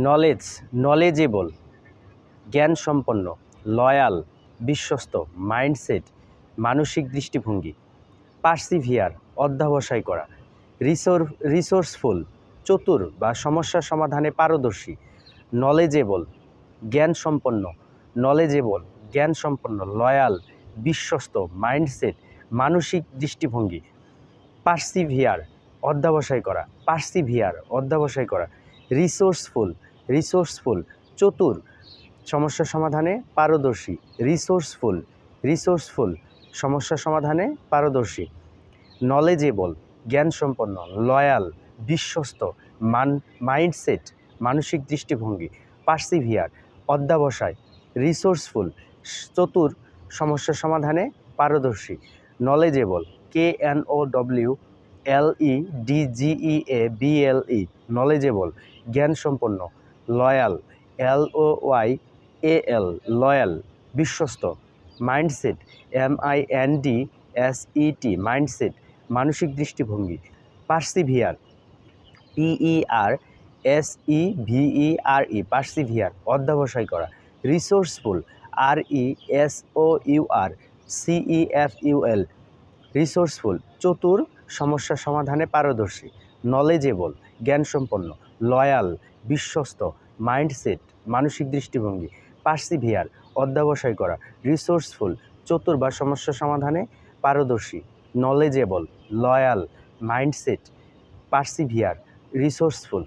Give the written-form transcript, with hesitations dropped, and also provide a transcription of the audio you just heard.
Knowledge, knowledgeable, জ্ঞানসম্পন্ন, loyal, বিশ্বস্ত, mindset, মানসিক দৃষ্টিভঙ্গি। পার্সিভিয়ার, অধ্যবসায় করা। রিসোর্সফুল, চতুর বা সমস্যা সমাধানে পারদর্শী। নলেজেবল, জ্ঞানসম্পন্ন, নলেজেবল, জ্ঞানসম্পন্ন, লয়াল, বিশ্বস্ত, মাইন্ডসেট, মানসিক দৃষ্টিভঙ্গি। পার্সিভিয়ার, অধ্যবসায় করা। পার্সিভিয়ার, অধ্যবসায় করা। রিসোর্সফুল, চতুর, সমস্যা সমাধানে পারদর্শী। রিসোর্সফুল, সমস্যা সমাধানে পারদর্শী। নলেজেবল, জ্ঞানসম্পন্ন, লয়াল, বিশ্বস্ত, মাইন্ডসেট, মানসিক দৃষ্টিভঙ্গি। পার্সিভিয়ার, অধ্যবসায়। রিসোর্সফুল, চতুর, সমস্যা সমাধানে পারদর্শী। নলেজেবল, KNOWLEDGEABLE, নলেজেবল, জ্ঞানসম্পন্ন। লয়াল, LOYAL, লয়াল, বিশ্বস্ত। মাইন্ডসেট, MINDSET, মাইন্ডসেট, মানসিক দৃষ্টিভঙ্গি। পার্সিভিয়ার, PERSEVERE, পার্সিভিয়ার, অধ্যবসায় করা। রিসোর্সফুল, RESOURCEFUL, রিসোর্সফুল, চতুর, সমস্যা সমাধানে পারদর্শী। নলেজেবল, জ্ঞানসম্পন্ন, লয়াল, বিশ্বস্ত, মাইন্ডসেট, মানসিক দৃষ্টিভঙ্গি। পার্সিভিয়ার, অধ্যবসায় করা। রিসোর্সফুল, চতুর বা সমস্যা সমাধানে পারদর্শী। Knowledgeable, loyal, mindset, persevere, resourceful.